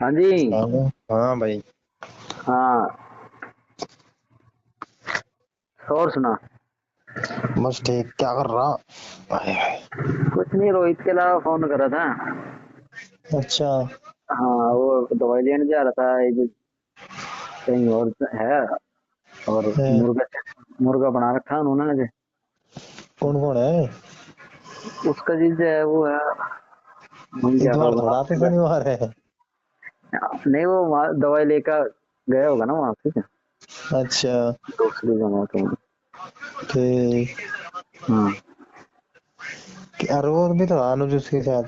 हाँ जी। हाँ भाई। हाँ। और सुना। बस ठीक, क्या कर रहा? हाय हाय। कुछ नहीं, रोहित के अलावा फोन करा था। अच्छा। हाँ, वो दवाई लेने जा रहा था एक कहीं और है। और है, मुर्गा मुर्गा बना रखा उन्होंने आज। कौन कौन है? उसका जीज है, वो है। हम जा रहा इतवार थोड़ा आते हूँ। शनिवार है। नहीं, वो वहाँ दवाई लेकर गया होगा ना वहाँ से। अच्छा। दूसरी जगह तो। ठीक। हाँ। और वो भी तो अनुज उसके साथ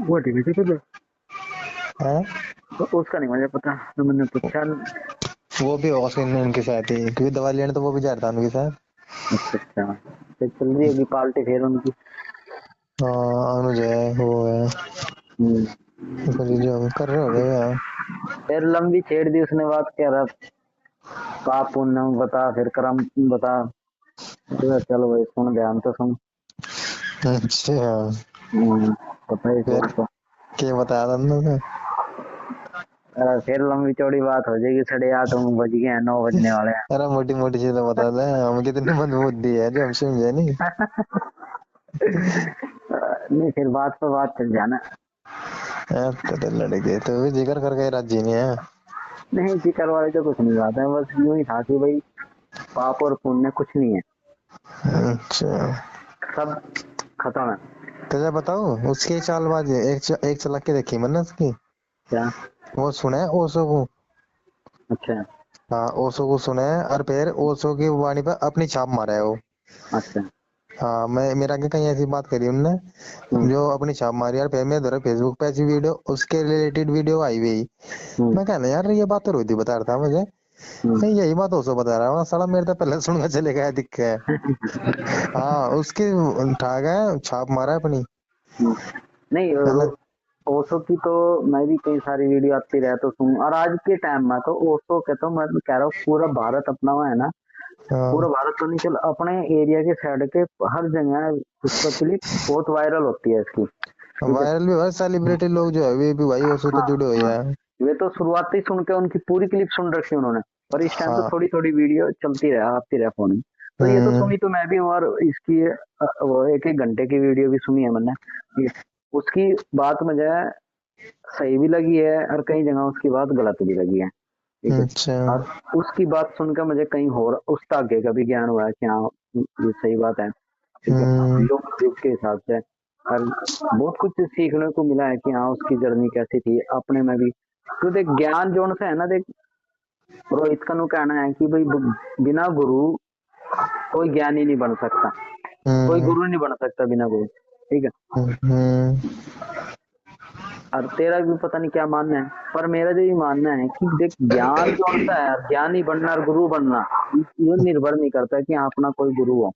वो ठीक है। है। उसका नहीं मुझे पता, तो मैंने पूछा नहीं। वो भी होगा उसके उनके साथ ही, क्योंकि दवा लेने तो वो भी जा रहा था उनके साथ। अच्छा अच्छा, फिर चल रही होगी पार्टी फिर उनकी। हाँ अनुज है, वो है। हम्म। उसका जो कर रहे हो गए यार। फिर लंबी छेड़ दी उसने बात, कह रहा पाप पुण्य बता, फिर कर्म बता। चलो भाई, सुन, ध्यान तो सुन। अच्छा। पता ही फिर छोड़ तो। क्या बताया था उन्होंने? फिर लंबी चौड़ी बात हो जाएगी, 8:30 बज गए हैं, 9 बजने वाले हैं। अरे मोटी मोटी चीजें बता दे, हम कितनी मंदबुद्धि है जो हम समझे नहीं। नहीं, फिर बात पर बात चल जाना। तेरे लड़के तो भी जिक्र करके राजी नहीं है। नहीं, जिक्र वाले तो कुछ नहीं बात है, बस यूं ही था कि भाई पाप और पुण्य कुछ नहीं है, अच्छा। सब खत्म है। तुझे बताऊं उसकी चालबाजी, एक चला के देखी मैंने उसकी। क्या? वो सुने ओशो को। अच्छा हाँ ओशो को सुने, और फिर ओशो की वाणी पर अपनी छाप मारा है वो। अच्छा। हाँ मैं मेरा आगे कहीं ऐसी बात करी उनने, हम्म जो अपनी छाप मारी। और फिर मैं धरा फेसबुक पे ऐसी वीडियो उसके रिलेटेड वीडियो आई हुई। हम्म मैं कहना यार ये बात तो रोहित ही बता रहा था मुझे। हम्म। नहीं यही बात ओशो बता रहा है, साला मेरे तो पहले सुनकर चले गया दिख है। हाँ उसकी उठा गए छाप मारा है अपनी। हम्म। नहीं, है ना। ओशो की तो मैं भी कई सारी वीडियो आती रहे तो सुन, और आज के टाइम में तो ओशो के तो मैं कह रहा हूँ पूरा भारत अपना हुआ है ना। पूरा हाँ भारत तो नहीं, चल अपने एरिया के साइड के हर जगह पुष्पा क्लिप बहुत वायरल होती है इसकी। ठीक है। वायरल भी हुआ, सेलिब्रिटी लोग जो है वे भी भाई ओशो हाँ तो जुड़े हुए हाँ। हैं। वे तो शुरुआती सुन के उनकी पूरी क्लिप सुन रखी है उन्होंने। पर इस टाइम तो हाँ। थोड़ी थोड़ी वीडियो चलती रहे, आती रहे फोन में। तो ये तो हम्म सुनी तो मैं भी हूँ, और इसकी वो 1-1 घंटे की वीडियो भी सुनी है मैंने। ठीक है। उसकी बात मुझे सही भी लगी है, और कई जगह उसकी बात गलत भी लगी है। ठीक है। अच्छा। और उसकी बात सुनकर मुझे कहीं और उस धागे का भी ज्ञान हुआ है कि हाँ, ये सही बात है। ठीक है। हम्म युग युग के हिसाब से, और बहुत कुछ सीखने को मिला है कि हाँ, उसकी जर्नी कैसी थी अपने में भी। तो देख, ज्ञान जोन से है ना, देख, रोहित का नु कहना है कि भाई बिना गुरु कोई ज्ञानी नहीं बन सकता, कोई हम्म गुरु नहीं बन सकता बिना गुरु। ठीक है। हम्म और तेरा भी पता नहीं क्या मानना है, पर मेरा जो ये मानना है कि देख, ज्ञान जो होता है, ज्ञानी बनना और गुरु बनना, ये निर्भर नहीं करता है कि हाँ अपना कोई गुरु हो।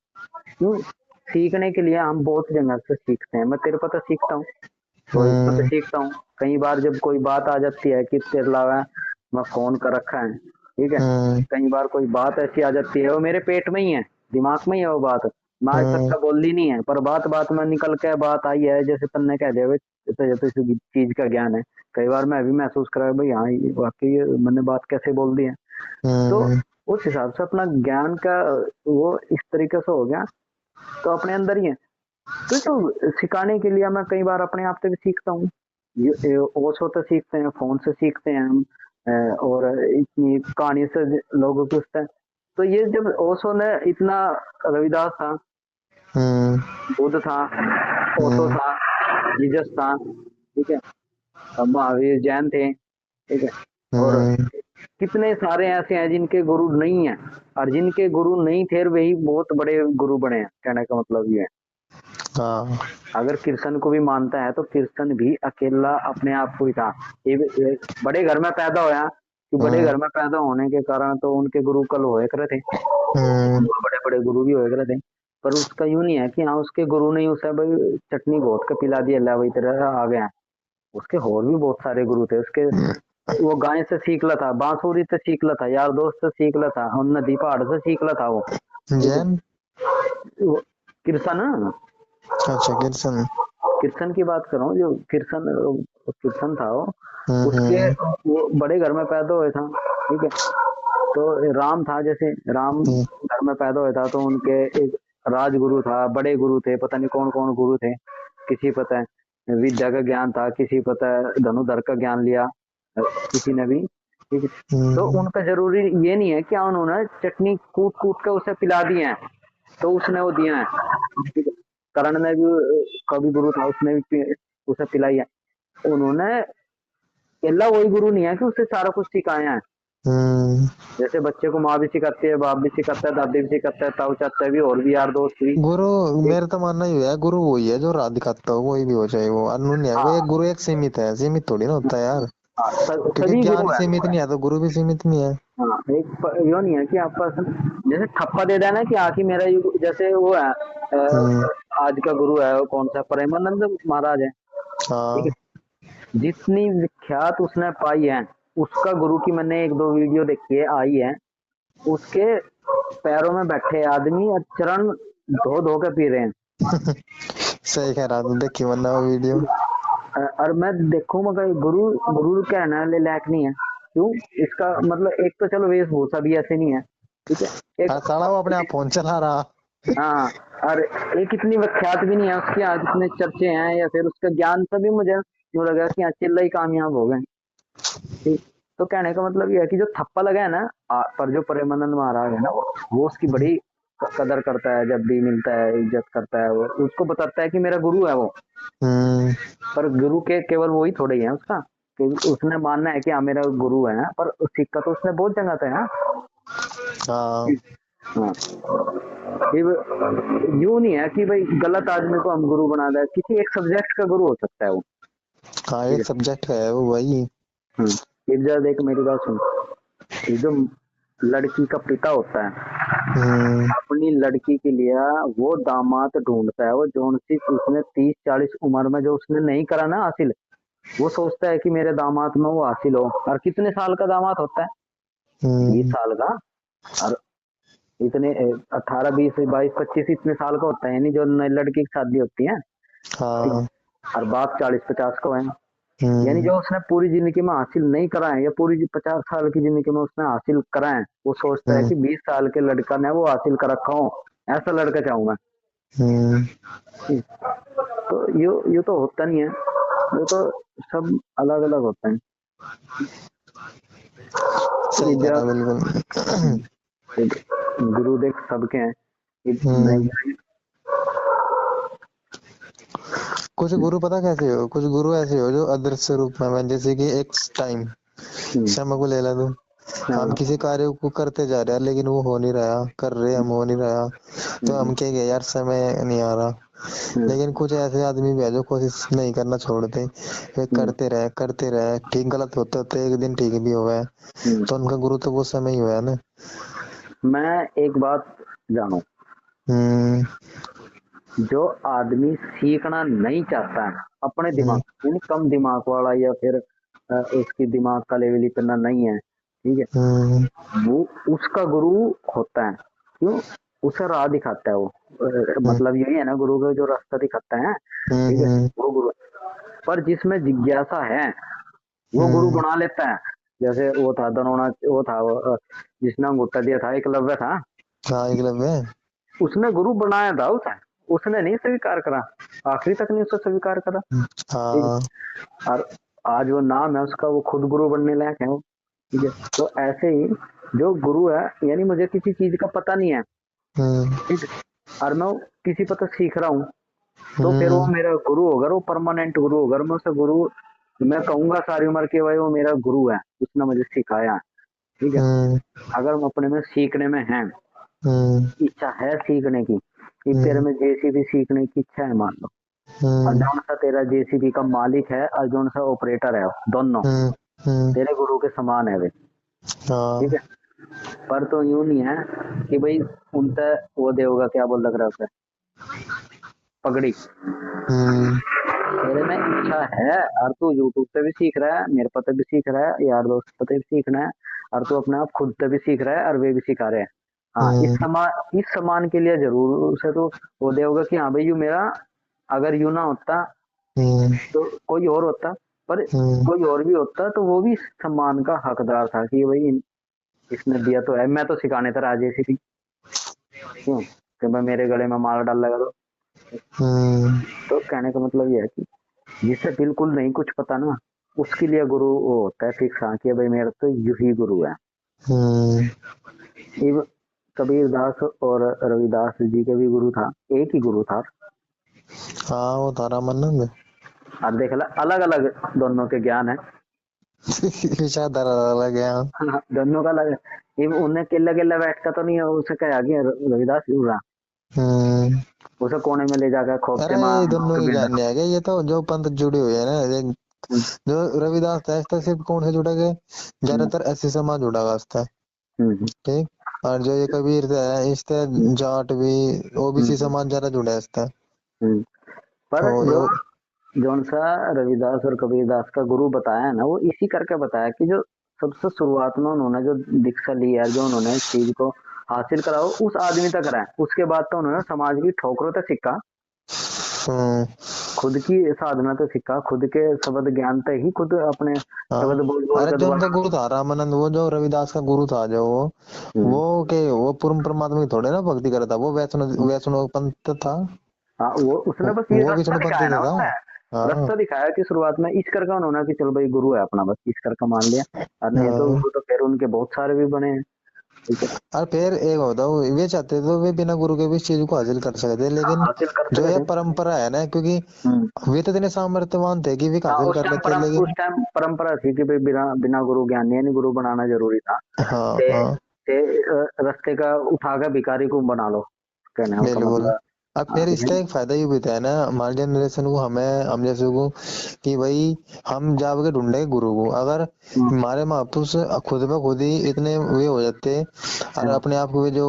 क्यों? सीखने के लिए हम बहुत जगह से सीखते हैं, मैं तेरे पता सीखता हूँ, रोहित पता हम्म सीखता हूँ। कई बार जब कोई बात आ जाती है कि तेरे अलावा मैं फोन कर रखा है। ठीक है। हम्म कई बार कोई बात ऐसी आ जाती है, वो मेरे पेट में ही है, दिमाग में ही है वो बात। मैं आज तक हम्म का बोली नहीं है, पर बात बात में निकल के बात आई है, जैसे तुमने कह दिया भाई, तो इस चीज का ज्ञान है। कई बार मैं भी महसूस करा भाई, हाँ ये वाकई ये मैंने बात कैसे बोल दी है। तो हम्म उस हिसाब से अपना ज्ञान का वो इस तरीके से हो गया, तो अपने अंदर ही है। तो सिखाने के लिए मैं कई बार अपने आप से भी सीखता हूँ। ओशो से सीखते हैं, फोन से सीखते हैं हम। और इतनी कहानी से लोगों को पूछते हैं। तो ये जब ओशो ने इतना, रविदास था, हम्म बुद्ध था, ओशो हम्म था, जीसस था। ठीक है। महावीर जैन थे। ठीक है। और हम्म कितने सारे ऐसे हैं जिनके गुरु नहीं है, और जिनके गुरु नहीं थे वही बहुत बड़े गुरु बने हैं, कहने का मतलब ये है। हाँ। अगर कृष्ण को भी मानता है तो कृष्ण भी अकेला अपने आप को ही था। ये बड़े घर में पैदा होया, कि बड़े हम्म घर में पैदा होने के कारण तो उनके गुरु कल होए करे थे, हम्म बड़े बड़े गुरु भी होए करे थे। पर उसका यूं नहीं है कि हाँ उसके गुरु ने उसे भाई चटनी घोट के पिला दिया, अल्लाह वही तरह आ गया। उसके और भी बहुत सारे गुरु थे उसके। वो गाय से सीख ला था, बांसुरी से सीख ला था, यार दोस्त से सीख ला था, और नदी पहाड़ से सीख ला था वो। ठीक है। जैन। वो कृष्ण, अच्छा कृष्ण। कृष्ण की बात कर रहा हूँ, जो कृष्ण वो कीर्तन था वो, उसके वो बड़े घर में पैदा हुए था, ठीक है। तो राम था, जैसे राम हम्म, घर में पैदा हुआ था, तो उनके एक राजगुरु था, बड़े गुरु थे, पता नहीं कौन कौन गुरु थे, किसी पता है विद्या का ज्ञान था, किसी पता है धनुर्धर का ज्ञान लिया, किसी ने भी, ठीक है। तो हम्म, उनका जरूरी ये नहीं है कि उन्होंने चटनी कूट कूट के उसे पिला दी है, तो उसने वो दिया है, ठीक है। करण ने भी कवि गुरु था, उसने भी उसे पिलाई है। उन्होंने अकेला वही गुरु नहीं है कि उसे सारा कुछ सिखाया है। हम्म। जैसे बच्चे को माँ भी सिखाती है, बाप भी सिखाता है, दादी भी सिखाता है, ताऊ चाचा भी, और भी यार दोस्त भी। गुरु, एक, मेरा तो मानना ही है गुरु वही है जो राह दिखाता हो, कोई भी हो, चाहे वो अनून है, वो एक हाँ गुरु एक सीमित है, सीमित थोड़ी ना होता है यार। हाँ, क्योंकि सभी गुरु ज्ञान है। सीमित नहीं है तो गुरु भी सीमित नहीं है। हाँ, यो नहीं है कि आपका जैसे ठप्पा दे देना कि आखिर मेरा जैसे वो है, हम्म। आज का गुरु है वो कौन सा, प्रेमानंद महाराज है, ठीक हाँ। है। जितनी विख्यात उसने पाई है, उसका गुरु की मैंने एक दो वीडियो देखी है, आई है, उसके पैरों में बैठे आदमी और चरण धो धो के पी रहे हैं। सही कह रहा तू, देखी वरना वो वीडियो। और मैं देखूं मगर गुरु गुरु कहना ले लायक नहीं है, क्यों? इसका मतलब एक तो चलो वेशभूषा भी ऐसे नहीं है, ठीक है। एक हाँ साला वो अपने आप फोन चला रहा। हाँ, और एक इतनी विख्यात भी नहीं है उसकी, आज इतने चर्चे हैं, या फिर उसका ज्ञान तभी मुझे यूँ लगा कि चिल्ला ही कामयाब हो गए, ठीक। तो कहने का मतलब ये है कि जो थप्पा लगा है ना, पर जो प्रेमानंद महाराज है ना, वो उसकी बड़ी कदर करता है, जब भी मिलता है इज्जत करता है, वो उसको बताता है कि मेरा गुरु है वो। हम्म। पर गुरु के केवल वो ही थोड़े ही है उसका, कि उसने मानना है कि हाँ मेरा गुरु है, पर सिक्का तो उसने बहुत जगह था है। हाँ। हाँ, यूं नहीं है कि भाई गलत आदमी को हम गुरु बना दे, किसी एक सब्जेक्ट का गुरु हो सकता है वो, हाँ ठीक एक है। सब्जेक्ट है वो वही। एक जरा देख मेरी बात सुन, ये जो लड़की का पिता होता है, हम्म। अपनी लड़की के लिए वो दामाद ढूंढता है, वो जो चीज उसने 30-40 उम्र में जो उसने नहीं करा ना हासिल, वो सोचता है कि मेरे दामाद में वो हासिल हो। और कितने साल का दामाद होता है? 20 साल का। और इतने 18, 20, 22, 25 इतने साल का होता है, यानी जो नई लड़की की शादी होती है, ठीक हाँ। है। और बाप 40-50 का है, यानी हम्म। जो उसने पूरी जिंदगी में हासिल नहीं करा है, या पूरी 50 साल की जिंदगी में उसने हासिल करा है, वो सोचता है हम्म। कि 20 साल के लड़का ने वो हासिल कर रखा हो, ऐसा लड़का चाहूंगा। हम्म। तो ये तो होता नहीं है, वो तो सब अलग अलग होता है। सही कह विद्या, रहा बिल्कुल। गुरु देख सबके हैं, हम्म। नहीं। कुछ गुरु पता कैसे हो, कुछ गुरु ऐसे हो जो अदृश्य रूप में, जैसे कि एक टाइम हम्म, समय को ले ला तू। हम हाँ, किसी कार्य को करते जा रहे हैं लेकिन वो हो नहीं रहा, कर रहे हम हो नहीं रहा, तो हम्म, हम कहेंगे यार समय नहीं आ रहा। हम्म, लेकिन कुछ ऐसे आदमी भी है जो कोशिश नहीं करना छोड़ते, वे हम्म, करते रहे, ठीक गलत होते होते एक दिन ठीक भी हुआ है, हम्म। तो उनका गुरु तो वो समय ही हुआ है ना। मैं एक बात जानू, हम्म। जो आदमी सीखना नहीं चाहता है अपने हम्म। दिमाग, यानी कम दिमाग वाला, या फिर उसकी दिमाग का लेवल इतना नहीं है, ठीक है, हम्म। वो उसका गुरु होता है। क्यों? उसे राह दिखाता है वो, हम्म। मतलब यही है ना, गुरु का जो रास्ता दिखाता है, ठीक है, हम्म। वो गुरु। पर जिसमें जिज्ञासा है, वो गुरु हम्म। बना लेता है। जैसे वो था दनोना, वो था जिसने अंगूठा दिया था, एकलव्य था, हाँ एकलव्य। उसने गुरु बनाया था उसे, उसने नहीं स्वीकार करा, आखिरी तक नहीं उसे स्वीकार करा, ठीक हाँ। है। और आज वो नाम है उसका, वो खुद गुरु बनने लायक है वो, ठीक है। तो ऐसे ही जो गुरु है, यानी मुझे किसी चीज का पता नहीं है, हम्म। ठीक है, और मैं किसी पर तो सीख रहा हूँ, तो फिर वो हम्म। मेरा गुरु होगा, वो परमानेंट गुरु होगा, मैं उसे गुरु, मैं कहूंगा सारी उम्र के भाई वो मेरा गुरु है, उसने मुझे सिखाया, ठीक है। हम्म। अगर हम अपने में सीखने में हैं, हम्म। इच्छा है सीखने की, कि तेरे हम्म। में जेसीबी सीखने की इच्छा है मान लो, और हम्म। जौन सा तेरा जेसीबी का मालिक है और जौन सा ऑपरेटर है, दोनों हम्म। हम्म। तेरे गुरु के समान है वे, ठीक हाँ। है। पर तो यूं नहीं है कि भाई उनसे वो देगा, क्या बोल लग रहा है उसे, पगड़ी। हम्म। तेरे में इच्छा है, और तू यूट्यूब पे भी सीख रहा है, मेरे पता भी सीख रहा है, यार दोस्त पता भी सीखना है, और तू अपने आप खुद से भी सीख रहा है, और वे भी सिखा रहे हैं। हाँ, हम्म। इस समान के लिए जरूर उसे तो वो दे होगा कि हाँ भाई यू मेरा, अगर यू ना होता हम्म। तो कोई और होता, पर कोई और भी होता तो वो भी सम्मान का हकदार था कि भाई इसने दिया तो है, मैं तो सिखाने था राजे से भी, क्यों कि भाई मेरे गले में माला डाल लगा तो कहने का मतलब ये है कि जिसे बिल्कुल नहीं कुछ पता ना, उसके लिए गुरु वो होता है फिक्स, हाँ कि भाई मेरा तो यही गुरु है। शिव कबीरदास और रविदास जी के भी गुरु था, एक ही गुरु था। हाँ वो था रामानंद। अब देख ला, अलग अलग दोनों के ज्ञान है। विचारधारा अलग है। हाँ, दोनों का अलग है। ये उन्हें केला केला बैठता तो नहीं है, उसे क्या आ गया रविदास गुरु रहा, हम्म। उसे कोने में ले जाकर अरे खोपचे में ये दोनों के कबीर ज्ञान नहीं आ गया, ये तो जो पंथ जुड़े हुए हैं ना, हम्म, जो रविदास था इसका सिर्फ कौन से जुड़ा गया, हम्म, ज्यादातर ऐसी समाज जुड़ा हुआ इसका। हम्म, ठीक। और जो ये कबीर है इससे जाट भी, ओबीसी हम्म, समाज ज्यादा जुड़ा है इसका। हम्म। पर और जो जौन सा रविदास और कबीरदास का गुरु बताया है ना, वो इसी करके बताया कि जो सबसे शुरुआत में उन्होंने जो दीक्षा ली है, जो उन्होंने इस चीज को हासिल करा वो उस आदमी तक रहा है, उसके बाद तो उन्होंने समाज की ठोकरों तक सीखा, हम्म। खुद की साधना तो सीखा, खुद के शब्द ज्ञान तक ही खुद अपने हाँ। शब्द बोल बोल अरे कर जो उनका दोबारा। गुरु था रामानंद, वो जो रविदास का गुरु था जो हम्म, वो के वो पूर्ण परमात्मा की थोड़े ना भक्ति करता, वो वैष्णव वैष्णव पंथ था। हाँ वो उसने बस ये वो रास्ता विष्णु पंथ दिखाया ना से था। उसने, हाँ। रास्ता दिखाया कि शुरुआत में इस करके उन्होंने कि चल भाई गुरु है अपना, बस इस करके मान लिया। और नहीं तो हाँ। गुरु तो फिर उनके बहुत सारे भी बने हैं, ठीक है। और फिर एक होता वे चाहते तो वे बिना गुरु के भी इस चीज को हासिल कर सकते, हाँ, लेकिन हासिल कर जो सके यह थे। परंपरा है ना, क्योंकि हम्म। वे तो इतने सामर्थ्यवान थे कि वे हाँ, हासिल कर लेते, उस लेकिन टाइम परंपरा थी कि भाई बिना बिना गुरु ज्ञान नहीं, यानी गुरु बनाना जरूरी था। हाँ ते, हाँ रास्ते का उठाकर भिखारी को बना लो, कहने का बिल्कुल। मतलब। अब हाँ, फिर इसका एक फायदा ये भी था ना हमारी जनरेशन को, हमें हम जैसे को, कि भाई हम जाके ढूंढे गुरु को, अगर हम्म, हमारे महापुरुष खुद ब खुद ही इतने वे हो जाते और हाँ, अपने आप को जो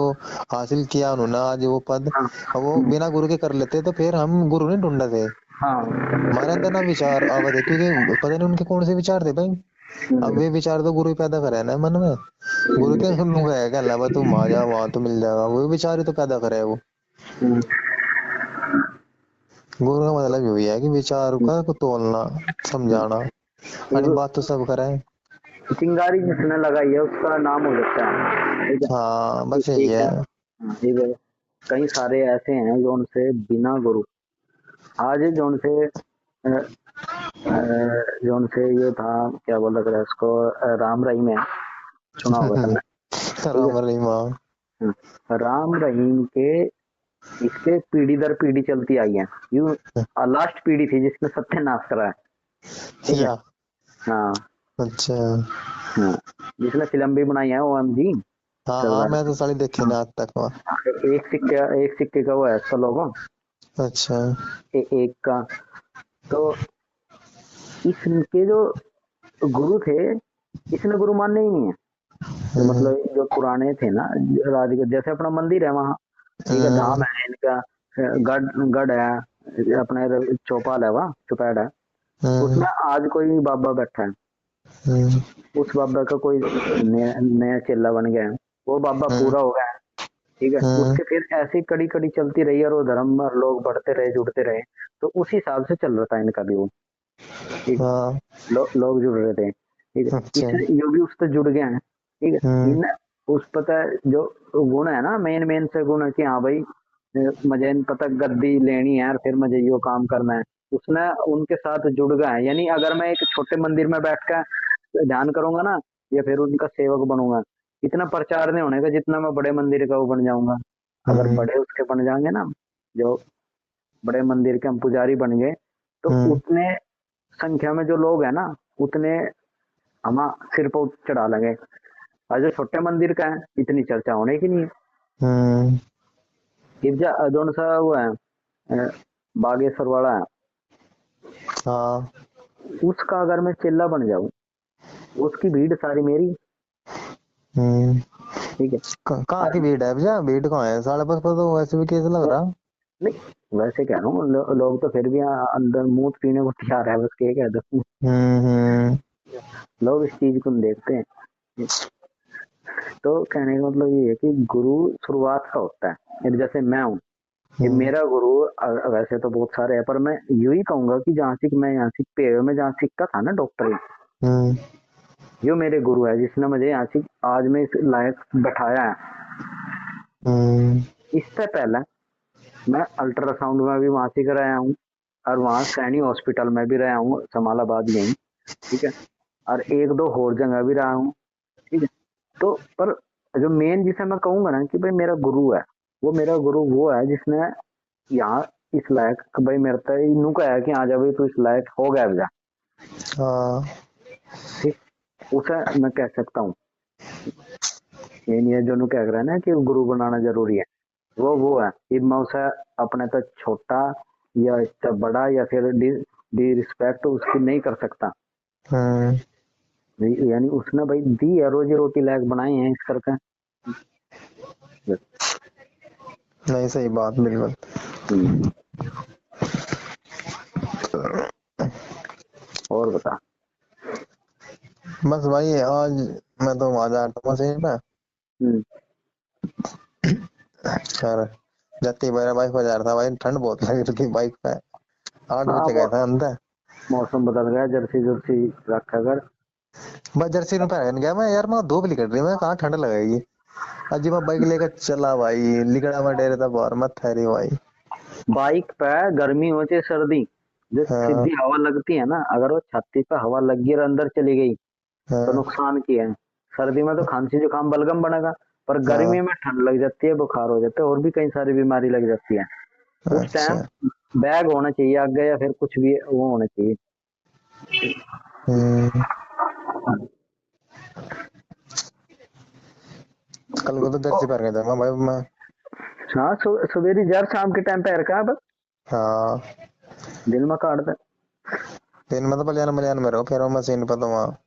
हासिल किया उन्होंने आज वो पद, हाँ, और वो बिना गुरु के कर लेते, तो फिर हम गुरु नहीं ढूंढते थे। हाँ, हमारे अंदर ना विचार आवे थे, क्योंकि पता नहीं उनके कौन से विचार थे भाई। अब हम्म, वे विचार तो गुरु ही पैदा करे है ना मन में। गुरु हम्म, क्या लूंगा है क्या अलावा तू वहां जा वहां तो मिल जाएगा, वो विचार ही तो पैदा करे है वो। हम्म, गुरु का मतलब यही है कि विचार का को तोलना, हम्म। समझाना। अरे एक बात तो सब करे। चिंगारी जिसने लगाई है उसका नाम हो सकता है, ठीक है। हाँ बस यही एक है। है, हाँ, एक है। कई सारे ऐसे हैं जो उनसे बिना गुरु, आज जो उनसे जो उनसे ये था, क्या बोला था इसको, राम रहीम है, सुना होगा तुमने, ठीक है। राम रहीम। राम रहीम के इसके पीढ़ी दर पीढ़ी चलती आई है, यूं लास्ट पीढ़ी थी जिसने सत्यानाश करा है, ठीक है। या हाँ, अच्छा। हाँ, जिसने फिल्म भी बनाई है ओम जी हाँ हाँ सरदार। मैं तो साली देखी हाँ, ना आज तक वहाँ। एक सिक्के का वो है इसका लोगो, अच्छा। एक का। तो इसके जो गुरु थे, इसने गुरु माने ही नहीं है। जो हम्म मतलब जो पुराने थे ना, राजगढ़ जैसे अपना मंदिर है वहाँ, ठीक है, धाम हम्म है इनका, गढ़ गढ़ है, अपने चौपाल है वहाँ, चौपाड़ है, हम्म उसमें आज कोई बाबा बैठा है, हम्म उस बाबा का कोई नया चेला बन गया है, वो बाबा हम्म पूरा हो गया है, ठीक है। हम्म, उसके फिर ऐसी कड़ी कड़ी चलती रही और वो धर्म में लोग बढ़ते रहे, जुड़ते रहे, तो उस हिसाब से चल रहा था इनका भी वो, ठीक। हाँ। लोग जुड़ रहे थे, ठीक है। अच्छा। इस ये भी उससे जुड़ गए हैं, ठीक है। हम्म इन उस पता है जो गुण है ना, मेन मेन से गुण है कि हाँ भाई मुझे इन पता गद्दी लेनी है और फिर मुझे यो काम करना है, उसने उनके साथ जुड़ गए हैं। यानी अगर मैं एक छोटे मंदिर में बैठ कर ध्यान करूंगा ना, या फिर उनका सेवक बनूंगा, इतना प्रचार नहीं होने का जितना मैं बड़े मंदिर का वो बन जाऊंगा। अगर हम्म बड़े उसके बन जाएंगे ना, जो बड़े मंदिर के हम पुजारी बन गए, तो हम्म उतने संख्या में जो लोग है ना, उतने हम सिर पर चढ़ा लेंगे। और जो छोटे मंदिर का है इतनी चर्चा होने की नहीं है। हम्म, गिरजा जोन सा वो है, अ, बागेश्वर वाला है, हाँ। उसका अगर मैं चिल्ला बन जाऊं, उसकी भीड़ सारी मेरी, हम्म। ठीक है। कहाँ की और भीड़ है भैया, भीड़ कहाँ है साढ़े पास पर, तो वैसे भी केस लग रहा। नहीं वैसे कह रहा हूँ, लोग तो फिर भी अंदर मुंह पीने को तैयार है, बस के कह दो। हम्म। लोग इस चीज को नहीं देखते हैं। तो कहने का मतलब ये है कि गुरु शुरुआत का होता है, जैसे मैं हूँ, कि मेरा गुरु वैसे तो बहुत सारे हैं, पर मैं यूं ही कहूंगा कि जहाँ से मैं यहाँ से पे में जहाँ सीखता था ना डॉक्टरी, हम्म यो मेरे गुरु है जिसने मुझे यहाँ से आज में इस लायक बैठाया है। हम्म इससे पहले मैं अल्ट्रासाउंड में भी वहां से कराया हूँ, और वहाँ सैनी हॉस्पिटल में भी रहा हूँ, जमालाबाद यहीं, ठीक है, और एक दो और जगह भी रहा हूँ, ठीक है। तो पर जो मेन जिसे मैं कहूंगा ना कि भाई मेरा गुरु है, वो मेरा गुरु वो है जिसने यहाँ इस लायक कि भाई मेरे तो इनू कहा कि आ जा भाई तू इस लायक हो गया जा, हाँ ठीक, उसे मैं कह सकता हूँ। ये नहीं है जो नु कह रहा है ना कि गुरु बनाना जरूरी है, वो है कि मैं उसे अपने तो छोटा या इससे बड़ा या फिर डी रिस्पेक्ट उसकी नहीं कर सकता। हम्म यानी उसने भाई दी है, रोजी रोटी लायक बनाए हैं इस करके। नहीं सही बात बिल्कुल। हम्म, और बता। बस भाई आज मैं तो वहां जा रहा था मशीन पे, हम्म, और जाती मेरा बाइक पर जा रहा था भाई, ठंड बहुत लग रही थी बाइक पे। 8 बजे हाँ गया था अंदर। मौसम बदल गया, जर्सी जुर्सी रखा कर। बस जर्सी में पहन गया मैं यार, मैं धूप निकल रही है, मैं कहाँ ठंड लगेगी। अजी मैं बाइक लेकर चला भाई, लिकड़ा मैं डेरे था बाहर मत ठहरी भाई। बाइक पे गर्मी हो चाहे सर्दी, जो हाँ सीधी हवा लगती है ना, अगर वो छाती पे हवा लग गई और अंदर चली गई तो हाँ नुकसान की है। सर्दी में तो खांसी जुकाम बलगम बनेगा, पर हाँ। गर्मी में ठंड लग जाती है, बुखार हो जाता है, और भी कई सारी बीमारी लग जाती है। उस टाइम अच्छा। बैग होना चाहिए आगे, या फिर कुछ भी वो होना चाहिए। हम्म। कल को तो ओ, जर्सी पहन के जाऊंगा भाई मैं। हाँ सवेरी जर शाम के टाइम पे रखा है बस, हाँ दिल में काट दे। दिन में तो पलियान मलियान में रहो, फिर वो मशीन पर तो वहाँ।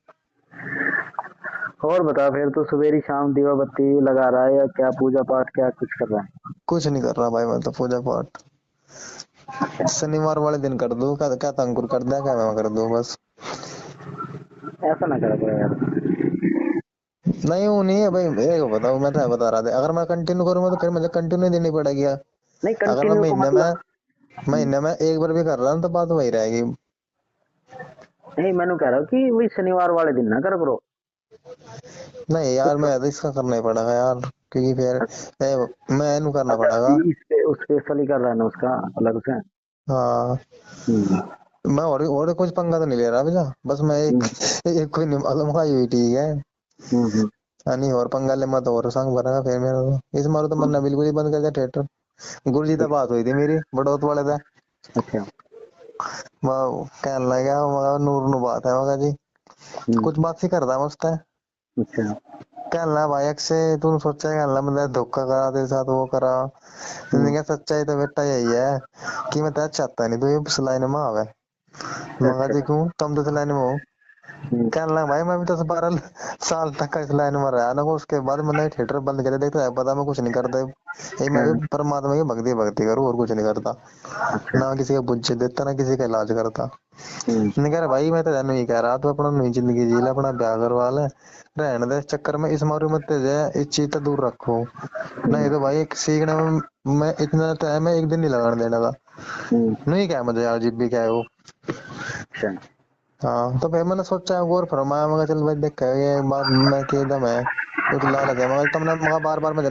और बता, फिर तो सवेरी शाम दीवा बत्ती लगा रहा है या क्या, पूजा पाठ क्या कुछ कर रहा है? कुछ नहीं कर रहा भाई, मैं तो पूजा पाठ शनिवार वाले दिन कर दूं, क्या क्या अंकुर कर दिया, क्या मैं कर दूं बस। ऐसा ना करा करो यार। नहीं वो नहीं है भाई, ये बताओ, मैं तो बता रहा था अगर मैं कंटिन्यू करूंगा तो फिर मुझे कंटिन्यू देनी पड़ेगी। नहीं अगर मैं कंटिन्यू को मतलब, महीने में एक बार भी कर रहा हूँ तो बात वही रहेगी। नहीं मैंने कह रहा हूँ कि भाई शनिवार वाले दिन ना कर करो। नहीं यार, कुछ मैं तो इसका करना ही पड़ेगा यार, क्योंकि फिर मैं इनू करना अच्छा, पड़ेगा। इस पे उस स्पेशली कर रहा है ना उसका अलग से। हाँ हम्म, मैं और कुछ पंगा तो नहीं ले रहा भैया, बस मैं एक हम्म, एक कोई मालूम खाई हुई ठीक है। हम्म, नहीं और पंगा ले मत, और संग भरेगा फिर मेरा तो इस मारो तो हम्म, मरना बिल्कुल ही बंद कर दिया थिएटर। गुरु जी से बात हुई थी मेरी बड़ौत वाले से। अच्छा। मैं कहने लगा मगर नूर नु बात है मगर जी, हम्म, कुछ बात सी करता है मुझसे। अच्छा। कहना भाई अक्से तू सोचा है, कहना मतलब धोखा करा तेरे साथ वो करा। हम्म, जिंदगी का सच्चाई तो बेटा यही है कि मैं तेरा चाहता नहीं, तू ये सिलाई में आवे। मगर अच्छा। जी क्यों, तुम तो सिलाई में हो। हम्म, कहने लगा भाई मैं भी 10-12 साल तक का इस लाइन में रहा ना, उसके बाद मैंने थिएटर बंद कर दिया, देखता है पता मैं कुछ नहीं करता, यही मैं भी हाँ, परमात्मा की भक्ति भक्ति करूँ और कुछ नहीं करता। अच्छा। ना किसी का बुझ देता ना किसी का इलाज करता। हम्म, नहीं कह रहा भाई, मैं तो तेन नहीं कह रहा, तू अपना नई जिंदगी जी ले, अपना ब्याह करवा ले, रहने दे इस चक्कर में, इस मारू मत तेज इस चीज से दूर रखो। नहीं हम्म, तो भाई एक सीखने में मैं इतना टाइम है एक दिन नहीं लगाने देने का। हम्म, नहीं क्या मुझे यार जीप भी क्या है वो। अच्छा। हाँ तो फिर मैंने सोचा गौर फरमाया, मगर चल भाई देख ये बात मैं के दम है, कुछ लालच है मगर तुमने मगर बार बार मैं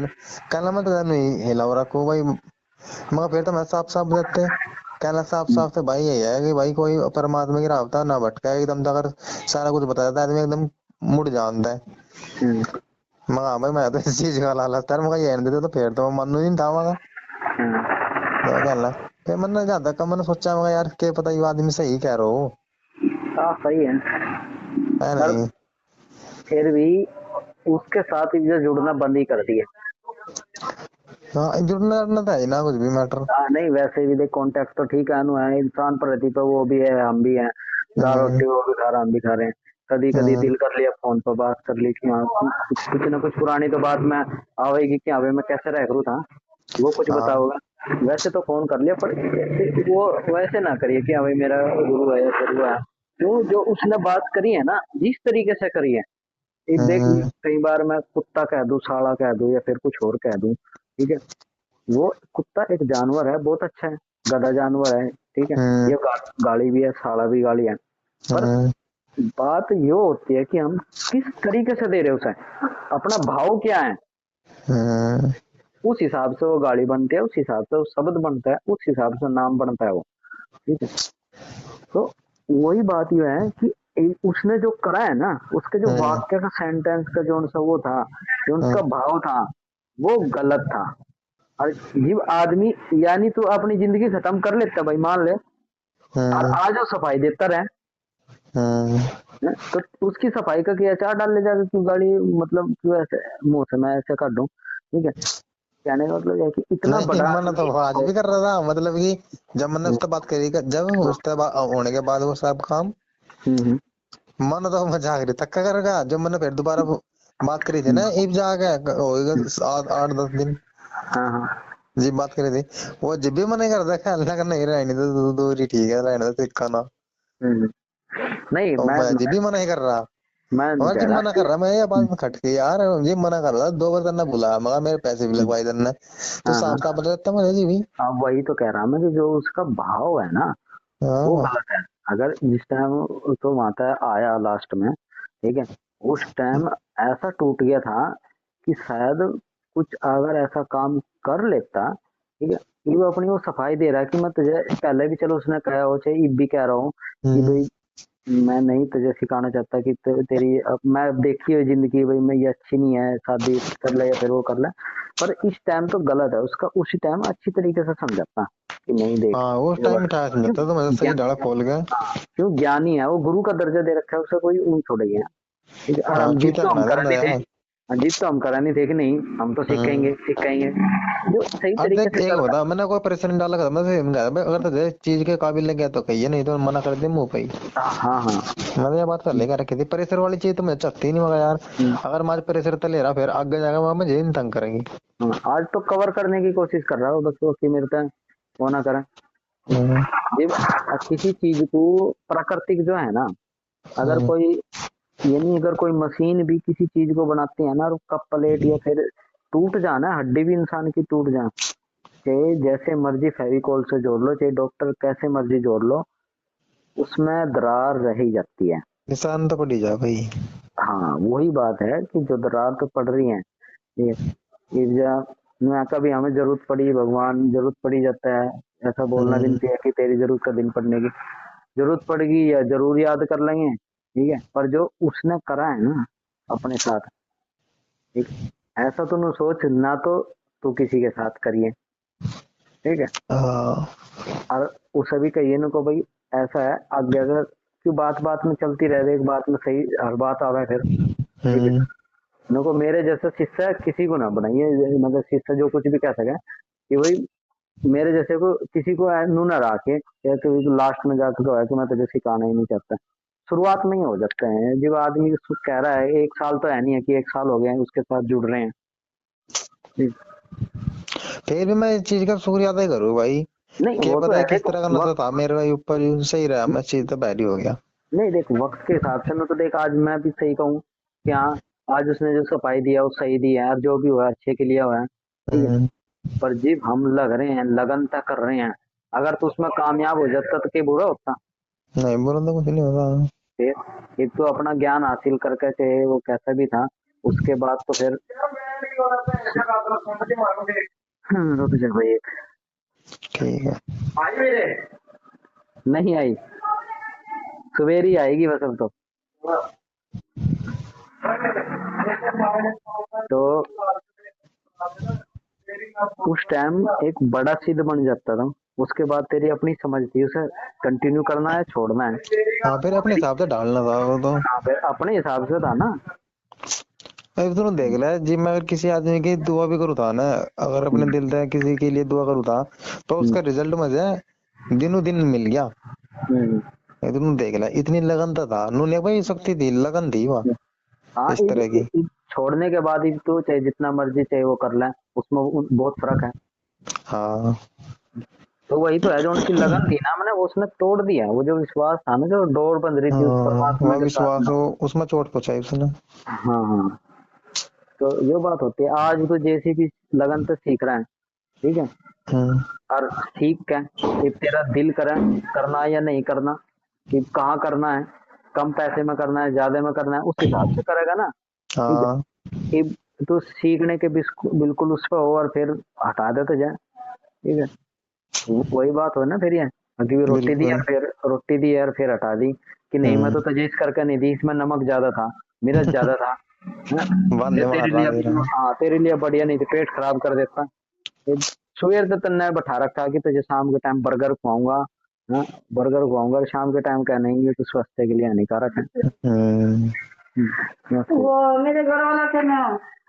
कहना मैं तो नहीं हिलाओ रखो भाई, मगर फिर तो मैं साफ साफ देते कहना साफ हम्म, साफ तो भाई यही है कि भाई कोई परमात्मा की रावता ना भटका एकदम से, अगर सारा कुछ बता देता है आदमी एकदम मुड़ जानता है। हम्म, मगर हाँ भाई मैं तो इस चीज का लालच था, मगर ये नहीं देते तो फिर तो मैं मनु नहीं था मगर हाँ, तो कहना। फिर मैंने ज्यादा कम मैंने सोचा मगर यार क्या पता ये आदमी सही कह रहा हो, हाँ, सही है। है पर नहीं। फिर भी उसके साथ ही जो जुड़ना बंद ही कर दिया। हाँ जुड़ना ना था ही ना कुछ भी मैटर। नहीं वैसे भी देख, कॉन्टेक्ट तो ठीक है, अनु है इंसान प्रति पे, वो भी है हम भी हैं, दाल हम्म रोटी वो भी खा रहा हम भी खा रहे हैं। कभी कभी हम्म दिल कर लिया फोन पर बात कर ली कि हाँ कुछ ना कुछ पुरानी तो बात में आवेगी कि हाँ भाई मैं कैसे रह करूँ था, वो कुछ हाँ बताओगा। वैसे तो फोन कर लिया, पर वो वैसे ना करिए कि हाँ भाई मेरा गुरु है या फिर वो है। जो जो उसने बात करी है ना, जिस तरीके से करी है, एक देख, हम्म कई बार मैं कुत्ता कह दूं, साला कह दूं, या फिर कुछ और कह दूं, ठीक है, वो कुत्ता एक जानवर है, बहुत अच्छा है, गधा जानवर है, ठीक है, हम्म ये गाड़ी भी है, साला भी गाड़ी है, पर हम्म बात ये होती है कि हम किस तरीके से दे रहे हैं उसे, अपना भाव क्या है, हम्म उस हिसाब से वो गाड़ी बनती है, उस हिसाब से वो शब्द बनता है, उस हिसाब से नाम बनता है वो, ठीक है। तो वही बात ये है कि उसने जो करा है ना, उसके जो हम्म वाक्य का सेंटेंस का जो उनका वो था, जो उनका भाव था, वो गलत था। और जीव आदमी, यानी तू अपनी जिंदगी खत्म कर लेता भाई, मान ले, और हम्म आज वो सफाई देता रहे, हम्म हैं? तो उसकी सफाई का क्या चार डाल ले जाकर क्यों गाड़ी, मतलब क्यों ऐसे मुंह से मैं ऐसे कर दूं, ठीक है। कहने का मतलब है कि इतना नहीं, बड़ा मना तो आदमी वो आज भी कर रहा था, मतलब कि जब मैंने उससे बात करी, जब उससे होने के बाद वो सब काम, हम्म मन तो मजाक रही तक्का करेगा। जब मैंने फिर दोबारा बात करी थी ना, इब जाके होएगा 8-10 दिन हाँ हाँ। जी बात करी थी, वो जब भी मना कर देखा अल्लाह का नहीं रहने दो, दूरी ठीक है, रहने दो सिक्का ना। हम्म। नहीं और मैं मैं जब मैं भी मना ही कर रहा, मैं और कह जब रहा मना कि कर रहा मैं ये बात खट के यार, ये मना कर रहा 2 बार करना बुला मगर मेरे पैसे भी लगवाए देना, तो हाँ हाँ। साफ साफ बता देता मैं जी भी। अब वही तो कह रहा मैं कि जो उसका भाव है ना, वो हाँ गलत है। अगर जिस टाइम तो माता आया लास्ट में, ठीक है, उस टाइम ऐसा टूट गया था कि शायद कुछ अगर ऐसा काम कर लेता, ठीक है, कि वो अपनी वो सफाई दे रहा है कि मैं तुझे पहले भी, चलो उसने कहा हो, चाहे अब भी कह रहा हूँ कि हम्म भाई मैं नहीं तुझे सिखाना चाहता कि तेरी अब मैं देखी हुई जिंदगी भाई मैं ये अच्छी नहीं है, शादी कर ले या फिर वो कर ले, पर इस टाइम तो गलत है उसका, उसी टाइम अच्छी तरीके से समझाता कि नहीं देख हाँ उस ये टाइम बात, में टाइम क्यों समझता तो मैं सही डाला खोल गया। क्यों ज्ञानी है वो, गुरु का दर्जा दे रखा है उसे, कोई ऊंच थोड़ा ही है, ठीक है। और हाँ हम जिद चूतिया तो हम बना करा देना नहीं थे, यार। जिद तो हम करा नहीं थे कि नहीं हम तो हम्म सीखेंगे सीखेंगे, जो सही अब तरीके देख से एक चलता। बता, मैंने कोई परेशानी डाला कर मैं समझाया भाई, अगर तुझे चीज के काबिल लग गया तो कहिए, नहीं तो मना कर दे मुंह पे ही। हाँ हाँ। मैंने ये बात कर लेकर रखी थी, प्रेशर वाली चीज तो मैं चाहती ही नहीं मगर यार, हम्म, अगर मुझे प्रेशर तो ले रहा फिर आगे जाकर वहां मुझे इन तंग करेंगी। हाँ, आज तो कवर करने की कोशिश कर रहा हो बस, वो कि मेरे को वो ना करें। हम्म जब किसी चीज को प्राकृतिक जो है ना, अगर हम्म कोई, यानी अगर कोई मशीन भी किसी चीज को बनाती है ना, और कप प्लेट या फिर टूट जाना, हड्डी भी इंसान की टूट जाए, चाहे जैसे मर्जी फेविकोल से जोड़ लो, चाहे डॉक्टर कैसे मर्जी जोड़ लो, उसमें दरार रह ही जाती है। निशान तो पड़ी जा भाई। हाँ वही बात है कि जो दरार तो पड़ रही है, ये ईर्जा में कभी हमें जरूरत पड़ी, भगवान जरूरत पड़ी जाता है, ऐसा बोलना भी हम्म नहीं है कि तेरी जरूरत का दिन पड़ने की, जरूरत पड़ेगी या जरूर याद कर लेंगे, ठीक है, पर जो उसने करा है ना अपने साथ, ठीक है, ऐसा तो न सोच ना, तो तू किसी के साथ करिए, ठीक है। हाँ और उसे भी कहिए ना को भाई, ऐसा है आगे अगर क्यों बात बात में चलती रहे, एक बात में सही हर बात आवे फिर, ठीक है। हम्म नको मेरे जैसा शिष्य किसी को ना बनाइए, मतलब शिष्य जो कुछ भी कह सके कि भाई मेरे जैसे को किसी को नू ना रखे, या तो लास्ट में जाकर तो है कि मैं तुझे सिखाना ही नहीं चाहता, शुरुआत में ही हो जाते हैं। जब आदमी कह रहा है 1 साल, तो है नहीं है कि 1 साल हो गए हैं उसके साथ जुड़ रहे हैं, ठीक। फिर भी मैं इस चीज का शुक्रिया अदा करूँ भाई। नहीं क्या वो तो पता है, है किस देखो तरह का नशा वक्त, था मेरे भाई ऊपर, सही रहा मैं चीज तो बैरी हो गया। नहीं देख वक्त के हिसाब से ना, तो देख आज मैं भी सही कहूँ कि हाँ, आज उसने जो सफाई दिया वो सही दिया है, और जो भी हुआ अच्छे के लिए हुआ है, ठीक है। हम्म पर जीव हम लग रहे हैं, लगन तक कर रहे हैं, अगर तो उसमें कामयाब हो जाता तो क्या बुरा होता। नहीं बोला तो कुछ नहीं होगा। फिर एक तो अपना ज्ञान हासिल करके, चाहे वो कैसा भी था, उसके बाद तो फिर रुक जा भाई, ठीक है। आई मेरे, नहीं आई, सवेरी आएगी बस अब तो उस टाइम एक बड़ा सिद्ध बन जाता था, उसके बाद तेरी अपनी समझ थी, उसे कंटिन्यू करना है छोड़ना है, हाँ फिर अपने हिसाब से डालना था वो तो। हाँ फिर अपने हिसाब से था ना। अब तूने देख लिया जी, मैं अगर किसी आदमी की दुआ भी करूँ था ना, अगर अपने हम्म, दिल से किसी के लिए दुआ करूँ था, तो हम्म, उसका रिजल्ट मुझे दिनों दिन मिल गया। हम्म, ये तूने देख लिया, इतनी लगन तो था नूने भाई, शक्ति थी, लगन थी वह हाँ इस तरह की। छोड़ने के बाद ही तो चाहे जितना मर्जी चाहे वो कर ले, उसमें बहुत फर्क है। हाँ तो वही तो है, जो उनकी लगन थी ना, मैंने उसने तोड़ दिया, वो जो विश्वास था ना, जो डोर बंध रही थी उस हाँ परमात्मा वह के साथ विश्वास में। हो उसमें चोट पहुंचाई उसने। हाँ हाँ। तो ये बात होती है, आज तो जैसी भी लगन तो सीख रहा है, ठीक है। हम्म, और सीख है कि तेरा दिल करे करना है या नहीं करना, कि कहाँ करना है, कम पैसे में करना है ज्यादा में करना है, उस हिसाब से करेगा ना। ठीक है। हाँ कि तू सीखने के बिल्कुल उस पर हो और फिर हटा देते जाए। ठीक है। वही बात हो ना फिर ये, अभी रोटी दी और बिल्कुल। फिर रोटी दी और फिर हटा दी, कि नहीं मैं तो हम्म। तुझे इस करके नहीं दी, इसमें नमक ज्यादा था, मिर्च ज्यादा था, है? ये बंदे मार तेरे रहा लिए, दे रहा। हाँ तेरे लिए बढ़िया नहीं थी, पेट खराब कर देता। ये सुबह से तन्ने बैठा रखा कि तुझे शाम के टाइम बर्गर खुआऊंगा, हाँ, बर्गर खुआऊंगा, और शाम के टाइम क्या नहीं, ये तो स्वास्थ्य के लिए हानिकारक है। हम्म। वो मेरे घर वाला थे ना,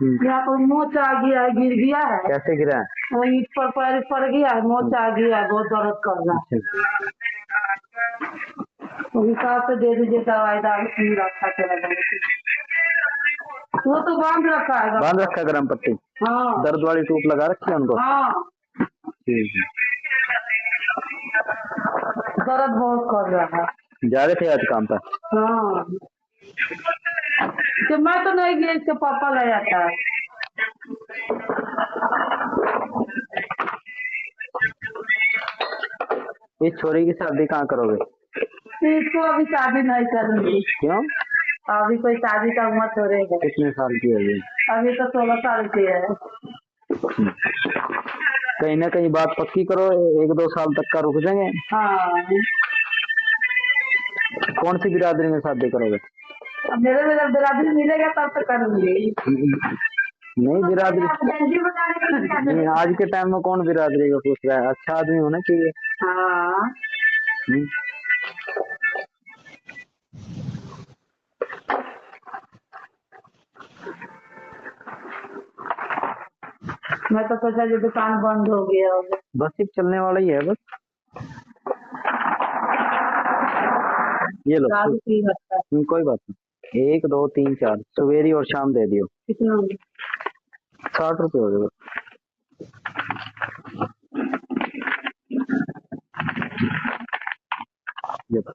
यहाँ पर मोच आ गया है, गिर गया है। कैसे गिरा है? वो ईंट पर पैर पड़ गया है, मोच आ गया है, बहुत दर्द कर रहा है। तो हिसाब से दे दीजिए, दवाई डाल के रखा चला जाए। वो तो बांध रखा है, बांध रखा है गरम पट्टी। हाँ, दर्द वाली टूप लगा रखी है उनको। हाँ, ठीक है। दर्द बहुत कर रहा है। जा रहे थे आज काम पर? हाँ, तो मैं तो नहीं गई, इसके पापा ले जाता है। इस छोरी की शादी कहाँ करोगे? इसको अभी शादी नहीं करूंगी। क्यों? अभी कोई शादी का उम्र थोड़े है। कितने साल की है ये? अभी तो 16 साल की है। कहीं ना कहीं बात पक्की करो, 1-2 साल तक का रुक जाएंगे। हाँ, कौन सी बिरादरी में शादी करोगे? अब मेरे में जब बिरादरी मिलेगा तब तो करूंगी। नहीं बिरादरी नहीं, आज के टाइम में कौन बिरादरी को पूछ रहा है, अच्छा आदमी होना चाहिए। हाँ, मैं तो सोचा जो दुकान बंद हो गया होगा। बस सिर्फ चलने वाला ही है बस। ये लो कोई बात नहीं, 1 2 3 4 सवेरी और शाम दे दियो। कितना? 60 रुपये हो गए। ये बस।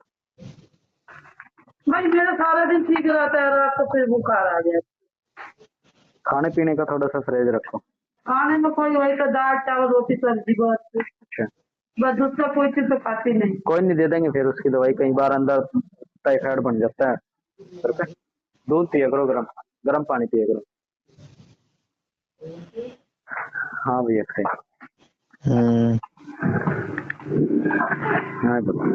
भाई मेरा सारा दिन ठीक रहता है, रात को फिर बुखार आ जाए। खाने पीने का थोड़ा सा परहेज रखो। खाने में कोई वही तो दाल चावल रोटी सब्जी बस। अच्छा, बस दूसरा कोई चीज तो खाती नहीं। कोई नहीं, दे देंगे फिर उसकी दवाई, कई बार अंदर टाइफाइड बन जाता है। सर पे दूध पिया करो, गरम गरम पानी पिया करो। हाँ भैया सही। हम्म। हाँ बताओ।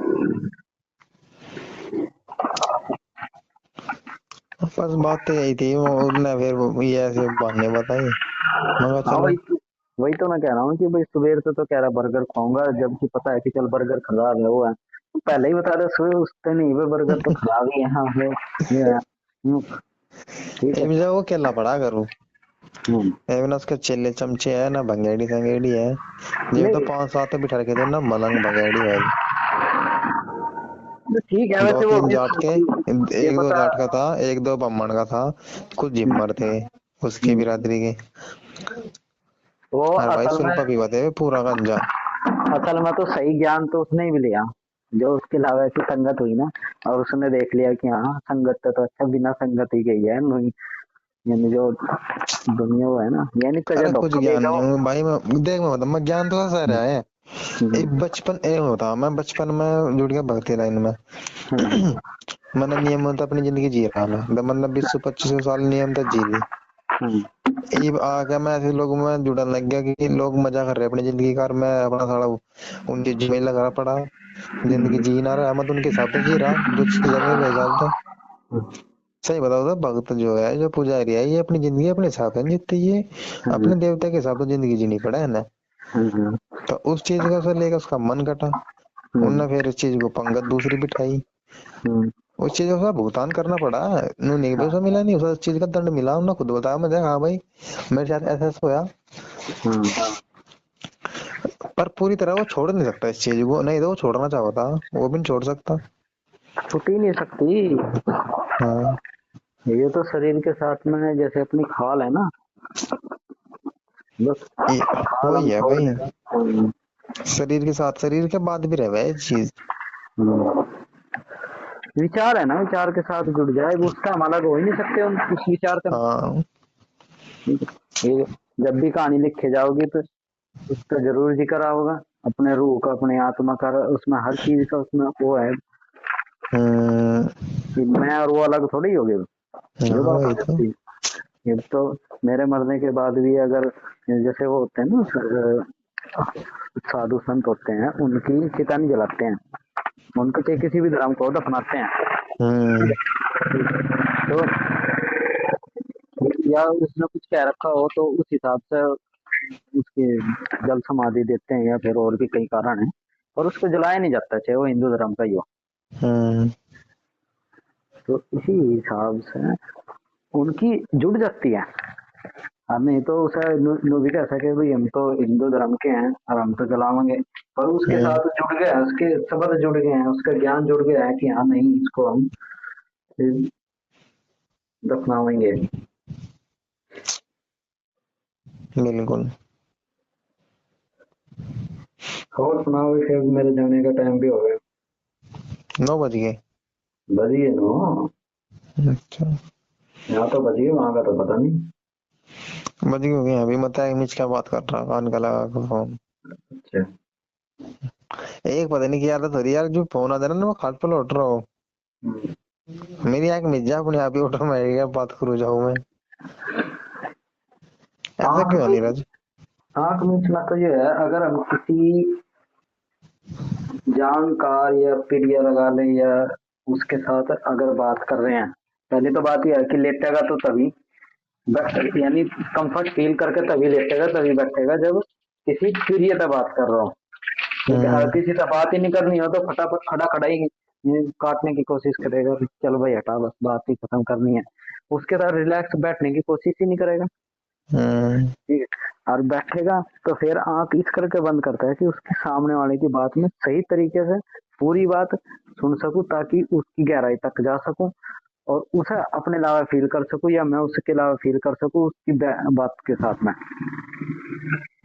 बस बात तो यही थी, वो उसने फिर ये ऐसे बहाने बताए, मगर हाँ चलो। वही तो मैं कह रहा हूँ कि भाई सुबह से तो कह रहा बर्गर खाऊंगा, जबकि पता है कि चल बर्गर खराब है वो है, तो पहले ही बता दे सुबह उठते नहीं हुए बर्गर तो खराब ही है। हाँ ये है। ठीक है। मुझे वो केला पड़ा करूँ, हम्म। ना उसके चिल्ले चमचे है ना भंगेड़ी संगेड़ी है, ये तो नहीं 5 7 बिठा रखे थे ना मलंग भंगेड़ी भाई। तो ठीक है, दो वैसे वो तीन जाट के, ये एक दो बता। जाट का था, एक दो ब्राह्मण का था, कुछ जिम्मर थे उसकी हम्म, बिरादरी के। वो अरे भाई सुल्पा पीवा थे पूरा गंजा। असल में तो सही ज्ञान तो उसने भी लिया, जो उसके अलावा ऐसी संगत हुई ना, और उसने देख लिया कि हाँ संगत तो अच्छा बिना संगत ही गई है, यानी जो दुनिया वो है ना, यानी तुझे अरे कुछ धोखा ज्ञान देगा नहीं वो। हूँ भाई, मैं देख मैं बता, मैं ज्ञान तो ऐसा रहा है। हम्म, एक बचपन ए होता, मैं बचपन में जुड़ गया भक्ति लाइन में। हम्म, मैंने नियम तो अपनी जिंदगी जी रहा मैं, मतलब 20 25 साल नियम तो जी ली। हम्म, ये आके मैं ऐसे लोगों में जुड़ने लग गया कि लोग मजा कर रहे हैं अपनी जिंदगी का, और मैं अपना सारा उन चीजों में लगा पड़ा, जिंदगी जी ना रहा, मैं तो उनके हिसाब से जी रहा जो चीज है मेरे हिसाब से। सही बताओ तो भक्त जो है, जो पुजारी है, ये अपनी जिंदगी अपने हिसाब से जीते, ये हम्म, अपने देवता के हिसाब से जिंदगी जीनी पड़ा है ना। हम्म, तो उस चीज का से लेकर उसका मन कटा, हम्म, उनने फिर इस चीज को पंगत दूसरी बिठाई, हम्म, उस चीज का भुगतान करना पड़ा। नहीं पैसा मिला, नहीं उस चीज का दंड मिला, उन्होंने खुद बताया, मैं देखा हाँ भाई मेरे साथ ऐसा ऐसा होया। हम्म। पर पूरी तरह वो छोड़ नहीं सकता इस चीज को, नहीं तो वो छोड़ना चाहता वो भी नहीं छोड़ सकता। छुट ही नहीं सकती। हाँ ये तो शरीर के साथ में है, जैसे अपनी खाल है ना, बस खाल वही हम है छोड़ भाई, दें। हम्म, शरीर के साथ शरीर के बाद भी रहे ये चीज। हम्म। विचार है ना, विचार के साथ जुड़ जाए, उसका हम अलग हो ही नहीं सकते उस विचार से। हाँ ये जब भी कहानी लिखे जाओगी तो उसका जरूर जिक्र होगा, अपने रूह का, अपनी आत्मा का, उसमें हर चीज का उसमें वो है हम्म। कि मैं और वो अलग थोड़ी हो गए। ये हाँ बात हो वही तो। जाती है। ये तो मेरे मरने के बाद भी अगर जैसे वो होते हैं ना साधु संत होते हैं, उनकी चिता नहीं जलाते हैं, उनको चाहे किसी भी धर्म को दफनाते हैं। हम्म। तो या उसने कुछ कह रखा हो तो उस हिसाब से उसकी जल समाधि देते हैं, या फिर और भी कई कारण है, और उसको जलाया नहीं जाता चाहे वो हिंदू धर्म का ही हो। हम्म। तो इसी हिसाब से उनकी जुड़ जाती है। हम नहीं तो उसे नु भी कह सके भाई हम तो हिंदू धर्म के हैं और हम तो जलावेंगे, पर उसके हम्म। साथ जुड़ गया, उसके शब्द जुड़ गए हैं, उसका ज्ञान जुड़ गया है कि हाँ नहीं इसको हम दफनावेंगे। बिल्कुल। और सुनाओ, फिर मेरे जाने का टाइम भी हो गया। 9 बज गए। बजिए नो। अच्छा। यहाँ तो बजिए, वहां का तो पता नहीं। बज गए हो गए अभी, मत मिच क्या बात कर रहा, कान का लगा के फोन। अच्छा। एक पता नहीं क्या आदत हो रही है यार, जो फोन आता है ना मैं खाट पर लौट रहा हूँ, हम्म। मेरी आंख मिच जा अपने आप ही ऑटोमेटिक बात करूँ जाऊँ मैं। ऐसा आंख क्यों है में नीरज? आंख मीचना तो ये है, अगर हम किसी जानकार या पीढ़िया लगा ले या उसके साथ अगर बात कर रहे हैं, पहली तो बात यह है कि लेटेगा तो तभी यानी कंफर्ट फील करके तभी लेटेगा, तभी बैठेगा जब किसी पीढ़िया पे बात कर रहा हो। ठीक है, हम्म। किसी से बात ही नहीं करनी हो तो फटाफट खड़ा खड़ा ही ये काटने की कोशिश करेगा कि चलो भाई हटा, बस बात ही खत्म करनी है। उसके साथ रिलैक्स बैठने की कोशिश ही नहीं करेगा। हम्म। ठीक है, और बैठेगा तो फिर आंख इस करके बंद करता है कि उसके सामने वाले की बात में सही तरीके से पूरी बात सुन सकूं, ताकि उसकी गहराई तक जा सकूं और उसे अपने अलावा फील कर सकूं, या मैं उसके अलावा फील कर सकूं उसकी बात के साथ में।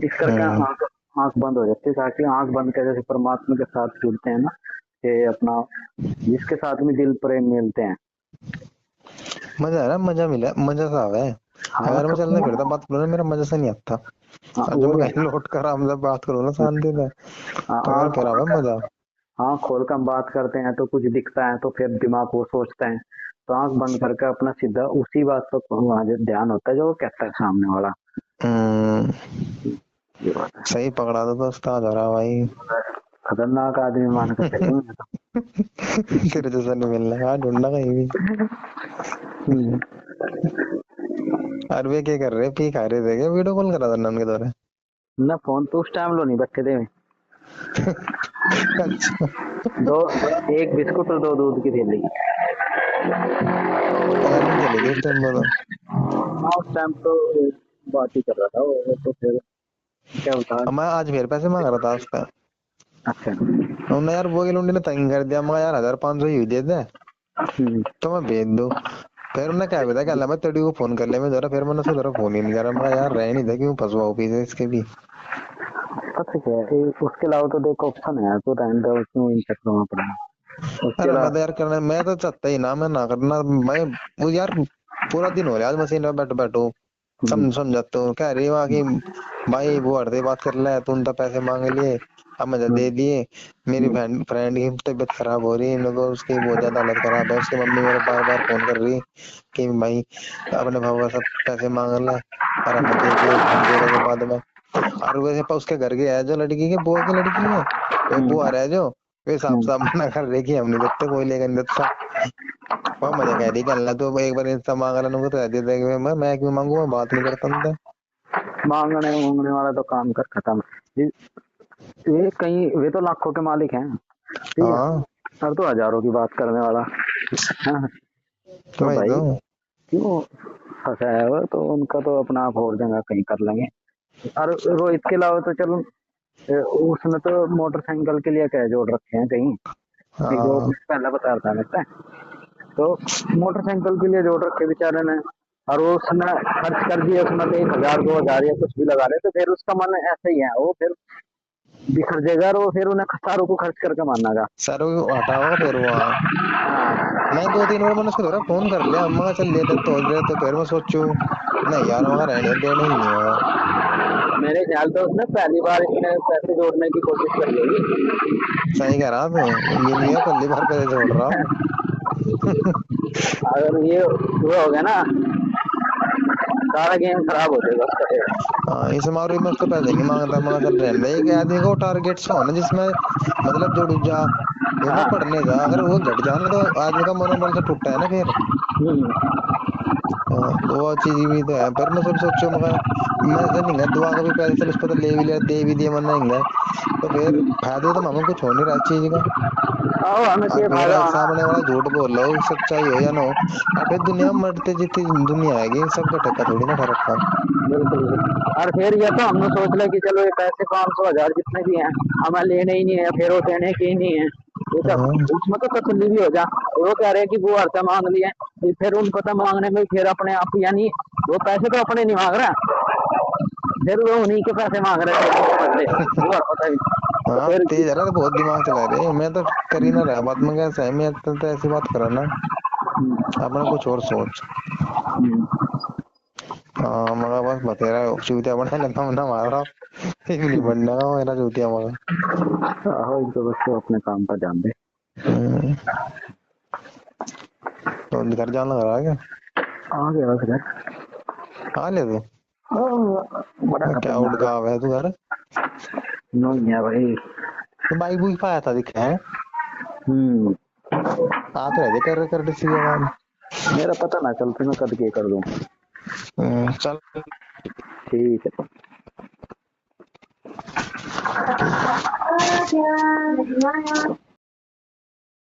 इस करके हम्म। आंख आंख बंद हो जाती है, ताकि आंख बंद कर जैसे परमात्मा के साथ जुड़ते हैं ना, कि अपना जिसके साथ में दिल प्रेम मिलते हैं। मजा है ना, मजा मिला, मजा सा है। हाँ अगर मैं चलने सुकून। फिरता बात करूँ ना, मेरा मजा से नहीं आता। हाँ और जब वो मैं है। कहीं लौट कर आराम से बात करूँ ना शांति से, हाँ, तो मेरा फिर आवे मजा। आँख खोल कर हम बात करते हैं तो कुछ दिखता है, तो फिर दिमाग वो सोचता है। तो आंख बंद करके अपना सीधा उसी बात पर वहाँ जो ध्यान होता है जो वो कहता है सामने वाला। हम्म। ये बात है। सही पकड़ा तो उस्ताद हो रहा भाई। खतरनाक आदमी मान कर चलिए मैं तो। तेरे जैसा नहीं मिलना यार, ढूंढना कहीं भी। हम्म। और वे क्या कर रहे, पी खा रहे थे क्या? वीडियो कॉल करा था ना उनके द्वारा? ना फोन तो उस टाइम लो नहीं बैठे थे। अच्छा। दो, एक बिस्कुट और दो दूध की थैली। प्लानिंग चली थी उस टाइम पर तो। हाँ उस टाइम तो बात ही कर रहा था वो, तो फिर क्या बता। अब मैं आज फिर पैसे मांग रहा था उसका। अच्छा। उन्होंने यार वो लुंडी ने तंग कर दिया, मैं यार 1500 ही दे दे हम्म। तो मैं भेज दूं। फिर उन्होंने क्या बताया, क्या मैं तेरी को फोन कर ले मैं जरा, फिर मैंने उसको जरा फोन ही नहीं करा, मैं यार रह नहीं था क्यों फंसवाओ पीछे इसके भी। पता क्या है, उसके अलावा तो देखो ऑप्शन है तो रहने दो, क्यों इन चक्करों में पड़ना। उसके अरे मैं तो अलावा यार करना, मैं तो चाहता ही ना, मैं ना करना मैं। वो यार पूरा दिन हो रहा आज मशीन में बैठ बैठो, समझाते हो कह रही वहाँ की, भाई वो हरदे बात कर ले, तूने तो पैसे मांग लिए, अब मुझे दे दिए। मेरी फ्रेंड की तबीयत खराब हो रही है, मेरे को उसकी बहुत ज्यादा हालत खराब है, उसकी मम्मी मेरे बार बार फोन कर रही कि भाई अपने भाव सब पैसे मांग ले, और हमें दे दे, हम दे देंगे बाद में। और वैसे उसके घर के है जो लड़की के बुआ की लड़की है, वे बुआ रहे जो, वे साफ साफ मना कर रहे कि हम नहीं देते, कोई लेकर नहीं देता। वो मुझे कह रही कि अल्लाह तो एक बार इंस्टा मांग रहा तो दे देगा, मैं क्यों मांगू, मैं बात नहीं करता उनसे। मांगने मांगने वाला तो काम कर खत्म। वे कहीं वे तो लाखों के मालिक हैं, ठीक है, हाँ सर तो हजारों की बात करने वाला। हाँ, तो तो वही तो। भाई क्यों फंसा है वो, तो उनका तो अपना आप और जगह कहीं कर लेंगे। और रोहित के अलावा तो चलो उसने तो मोटरसाइकिल के लिए कह जोड़ रखे हैं कहीं, ठीक है, वो हाँ। पहला बता रहा था मेरे से। तो मोटरसाइकिल के लिए जोड़ रखे बेचारे ने, और वो उसने खर्च कर दिया उसमें तो 1,000 2,000 या कुछ भी लगा रहे, तो फिर उसका मन ऐसा ही है वो फिर बिखर जाएगा और वो फिर उन्हें सारों को खर्च करके मारना सर वो हटाओ फिर वहाँ। हाँ। मैं 2-3 बार मैंने उसको दोबारा फोन कर लिया, मैं चल ले दे तो दे, तो फिर मैं सोचू नहीं यार मगर रहने देने ही नहीं होगा। मेरे ख्याल तो उसने पहली बार इसने पैसे जोड़ने की कोशिश करी होगी। सही कह रहा तू, ये नहीं है पहली बार पैसे जोड़ रहा हूँ। अगर ये वो हो गया ना, सारा गेम खराब हो जाएगा उसका फिर। हाँ इस मामले में उसको पैसे नहीं मांगता, मगर चल रहने दे। एक आदमी को टारगेट से होना जिसमें मतलब जुड़ जा, ये ना हाँ। पढ़ने जा, अगर वो घट जाए ना तो आदमी का मनोबल तो टूटता है ना फिर। हाँ, तो वो चीज भी तो है। पर मैं सब सोचो मगर मैं तो नहीं दुआ का भी पैसे चल उस पर तो ले भी लिया दे भी दिया मन नहीं, तो फिर फायदा तो मामा कुछ हो नहीं रहा इस चीज का। आओ हमें और ये फिर फायदा होना। सामने वाला झूठ बोल रहा हो, सच्चाई हो या ना हो, और फिर दुनिया में मरते जितनी दुनिया आएगी सबका ठेका थोड़ी ना ठहरा रखा। बिल्कुल बिल्कुल। और फिर ये तो हमने सोच लिया कि चलो ये पैसे 500 1000 जितने भी हैं हमें लेने ही नहीं है, फिर वो देने के ही नहीं है। ये सब हाँ उसमें तो तसल्ली भी हो जा। वो कह रहे हैं कि वो अर्थ मांग लिए, फिर उनको तो मांगने में फिर अपने आप यानी वो पैसे तो अपने नहीं मांग रहा, फिर वो उन्हीं के पैसे मांग रहे थे उनके बदले, वो और पता ही। तो हाँ फिर तेज है ना, तो बहुत दिमाग चला रहे। मैं तो कर ही ना रहा बात में, कैसा है मैं तो ऐसी बात करा ना अपना कुछ और सोच। हाँ मगर बस बतेरा चूतिया बना लेता ना मारा, एक नहीं बनना का मेरा चूतिया मगर। आहो इनको बस तो अपने काम पर ध्यान दे। तो घर जाना लगा क्या? आ गया बस घर। आ ले तू, बड़ा क्या उठ खतरनाक है। गाँव है तू घर? नहीं है भाई। तो बाइक बुक पाया था दिखा है, हम्म। आते रहते कर किसी के बाद। मेरा पता ना चल फिर मैं कद के कर दूं। चल ठीक है। ठीक है।